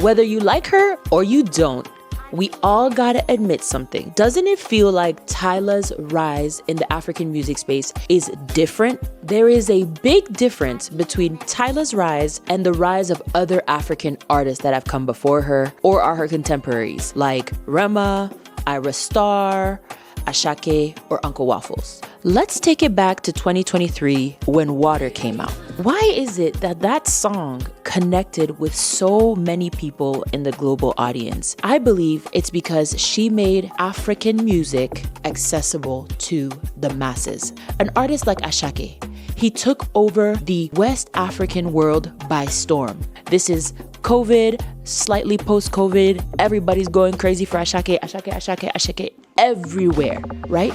Whether you like her or you don't, we all gotta admit something. Doesn't it feel like Tyla's rise in the African music space is different? There is a big difference between Tyla's rise and the rise of other African artists that have come before her or are her contemporaries, like Rema, Ira Star, Asake, or Uncle Waffles. Let's take it back to 2023 when Water came out. Why is it that that song connected with so many people in the global audience? I believe it's because she made African music accessible to the masses. An artist like Asake, he took over the West African world by storm. This is COVID, slightly post-COVID, everybody's going crazy for Asake everywhere, right?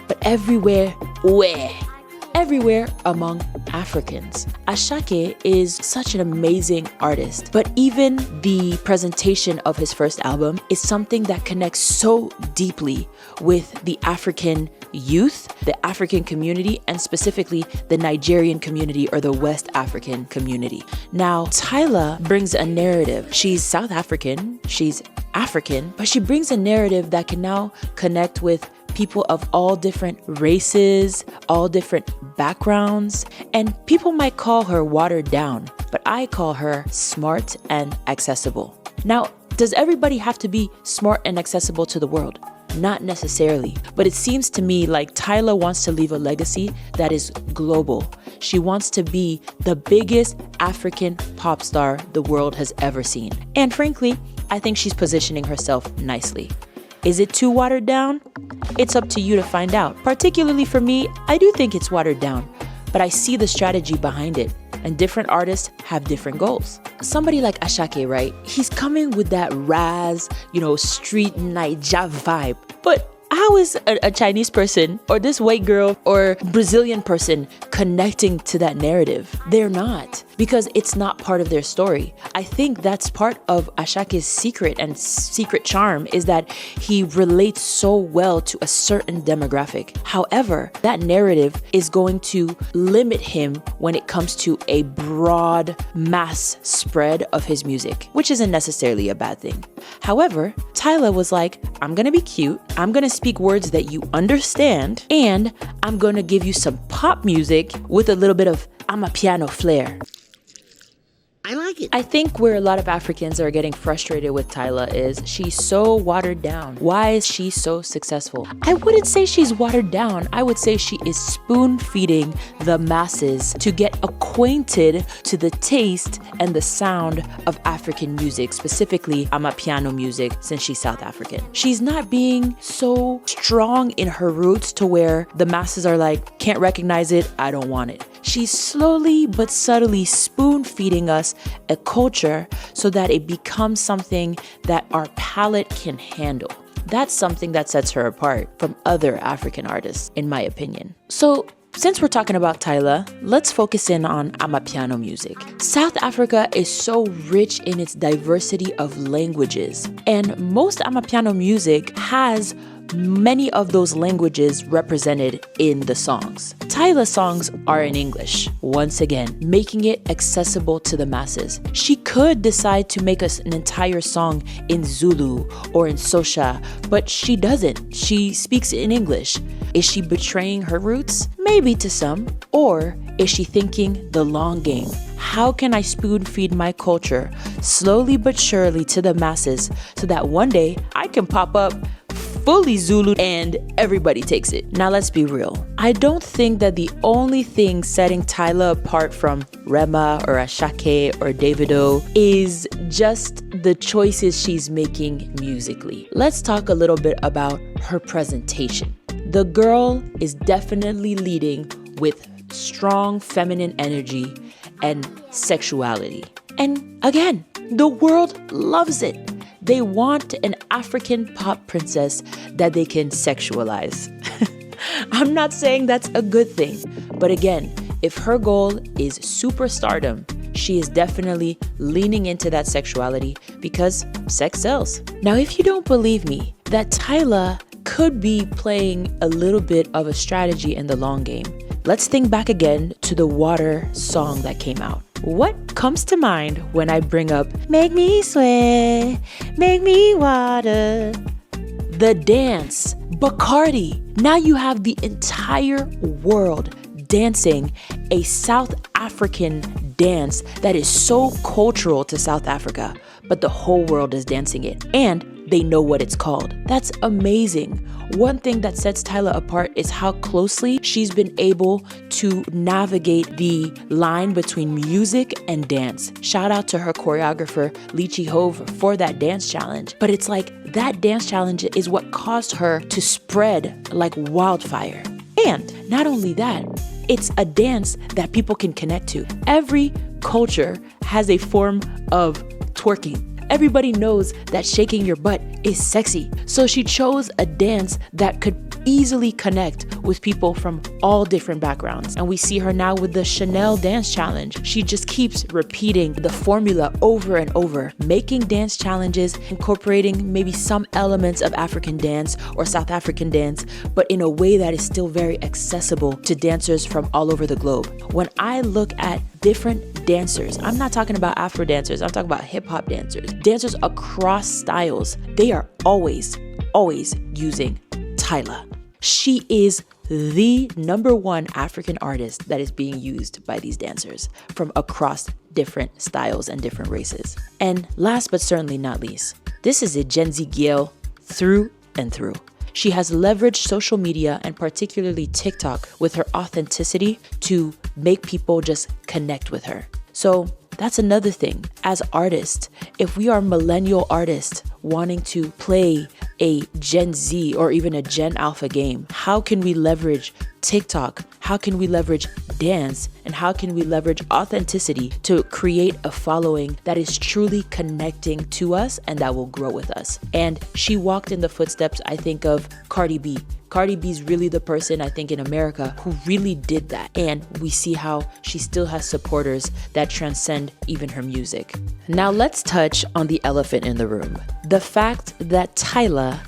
But everywhere, where? Everywhere among Africans. Asake is such an amazing artist, but even the presentation of his first album is something that connects so deeply with the African youth, the African community, and specifically the Nigerian community or the West African community. Now, Tyla brings a narrative. She's South African, she's African, but she brings a narrative that can now connect with people of all different races, all different backgrounds, and people might call her watered down, but I call her smart and accessible. Now, does everybody have to be smart and accessible to the world? Not necessarily, but it seems to me like Tyla wants to leave a legacy that is global. She wants to be the biggest African pop star the world has ever seen. And frankly, I think she's positioning herself nicely. Is it too watered down? It's up to you to find out. Particularly for me, I do think it's watered down, but I see the strategy behind it, and different artists have different goals. Somebody like Asake, right? He's coming with that Raz, street Naija vibe, but how is a Chinese person or this white girl or Brazilian person connecting to that narrative? They're not, because it's not part of their story. I think that's part of Asake's secret charm is that he relates so well to a certain demographic. However, that narrative is going to limit him when it comes to a broad mass spread of his music, which isn't necessarily a bad thing. However, Tyla was like, I'm gonna be cute, I'm gonna speak words that you understand, and I'm gonna give you some pop music with a little bit of Amapiano flair. I like it. I think where a lot of Africans are getting frustrated with Tyla is she's so watered down. Why is she so successful? I wouldn't say she's watered down. I would say she is spoon feeding the masses to get acquainted to the taste and the sound of African music, specifically Amapiano music, since she's South African. She's not being so strong in her roots to where the masses are like, can't recognize it, I don't want it. She's slowly but subtly spoon feeding us a culture so that it becomes something that our palate can handle. That's something that sets her apart from other African artists, in my opinion. So, since we're talking about Tyla, let's focus in on Amapiano music. South Africa is so rich in its diversity of languages, and most Amapiano music has many of those languages represented in the songs. Tyla's songs are in English, once again, making it accessible to the masses. She could decide to make us an entire song in Zulu or in Sosha, but she doesn't. She speaks in English. Is she betraying her roots? Maybe to some. Or is she thinking the long game? How can I spoon feed my culture slowly but surely to the masses so that one day I can pop up fully Zulu and everybody takes it? Now let's be real. I don't think that the only thing setting Tyla apart from Rema or Asake or Davido is just the choices she's making musically. Let's talk a little bit about her presentation. The girl is definitely leading with strong feminine energy and sexuality. And again, the world loves it. They want an African pop princess that they can sexualize. I'm not saying that's a good thing, but again, if her goal is superstardom, she is definitely leaning into that sexuality because sex sells. Now, if you don't believe me, that Tyla could be playing a little bit of a strategy in the long game, let's think back again to the Water song that came out. What comes to mind when I bring up make me sweat, make me water? The dance, Bacardi. Now you have the entire world dancing a South African dance that is so cultural to South Africa, but the whole world is dancing it and they know what it's called. That's amazing. One thing that sets Tyla apart is how closely she's been able to navigate the line between music and dance. Shout out to her choreographer, Lychee Hove, for that dance challenge. But it's like that dance challenge is what caused her to spread like wildfire. And not only that, it's a dance that people can connect to. Every culture has a form of twerking. Everybody knows that shaking your butt is sexy. So she chose a dance that could easily connect with people from all different backgrounds. And we see her now with the Chanel dance challenge. She just keeps repeating the formula over and over, making dance challenges, incorporating maybe some elements of African dance or South African dance, but in a way that is still very accessible to dancers from all over the globe. When I look at different dancers, I'm not talking about Afro dancers, I'm talking about hip hop dancers, dancers across styles, they are always using Tyla. She is the #1 African artist that is being used by these dancers from across different styles and different races. And last but certainly not least, this is a Gen Z girl through and through. She has leveraged social media and particularly TikTok with her authenticity to make people just connect with her. So that's another thing. As artists, if we are millennial artists wanting to play a Gen Z or even a Gen Alpha game, how can we leverage TikTok? How can we leverage dance? And how can we leverage authenticity to create a following that is truly connecting to us and that will grow with us? And she walked in the footsteps, I think, of Cardi B. Cardi B is really the person, I think, in America who really did that. And we see how she still has supporters that transcend even her music. Now let's touch on the elephant in the room. The fact that Tyla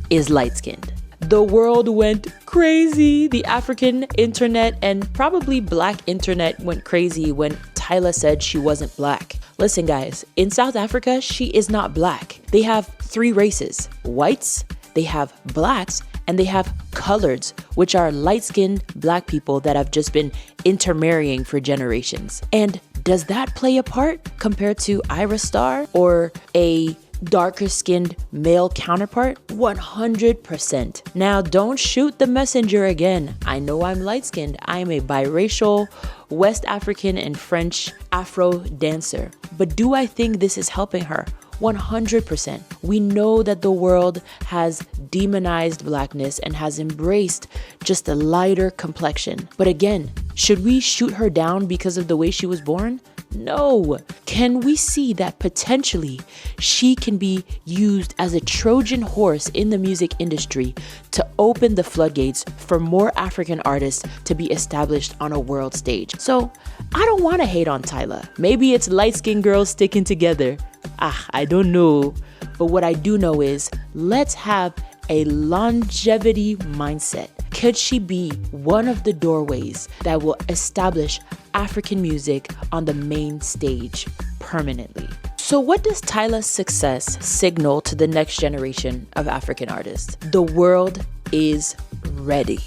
is light-skinned. The world went crazy. The African internet and probably Black internet went crazy when Tyla said she wasn't Black. Listen guys, in South Africa, she is not Black. They have 3 races: whites, they have Blacks, and they have coloreds, which are light-skinned Black people that have just been intermarrying for generations. And does that play a part compared to Ira Star or a darker skinned male counterpart? 100%. Now don't shoot the messenger again. I know I'm light skinned. I'm a biracial West African and French Afro dancer. But do I think this is helping her? 100%. We know that the world has demonized Blackness and has embraced just a lighter complexion. But again, should we shoot her down because of the way she was born? No. Can we see that potentially she can be used as a Trojan horse in the music industry to open the floodgates for more African artists to be established on a world stage? So I don't want to hate on Tyla. Maybe it's light-skinned girls sticking together. I don't know. But what I do know is let's have a longevity mindset. Could she be one of the doorways that will establish African music on the main stage permanently? So what does Tyla's success signal to the next generation of African artists? The world is ready,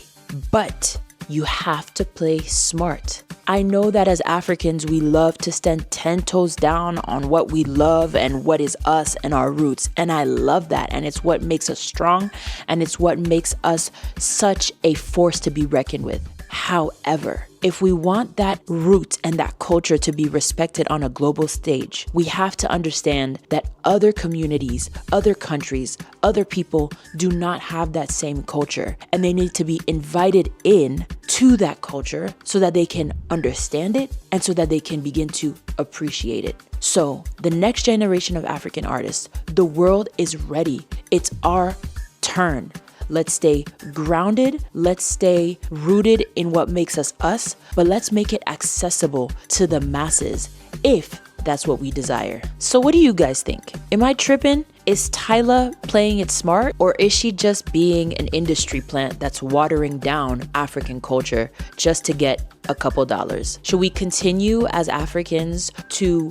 but you have to play smart. I know that as Africans, we love to stand 10 toes down on what we love and what is us and our roots. And I love that. And it's what makes us strong. And it's what makes us such a force to be reckoned with. However, if we want that root and that culture to be respected on a global stage, we have to understand that other communities, other countries, other people do not have that same culture, and they need to be invited in to that culture so that they can understand it and so that they can begin to appreciate it. So the next generation of African artists, the world is ready. It's our turn. Let's stay grounded. Let's stay rooted in what makes us us, but let's make it accessible to the masses if that's what we desire. So what do you guys think? Am I tripping? Is Tyla playing it smart, or is she just being an industry plant that's watering down African culture just to get a couple dollars? Should we continue as Africans to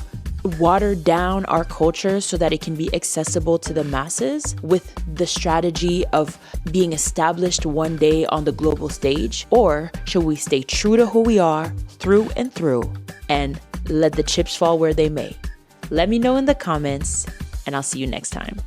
water down our culture so that it can be accessible to the masses with the strategy of being established one day on the global stage? Or should we stay true to who we are through and through and let the chips fall where they may? Let me know in the comments, and I'll see you next time.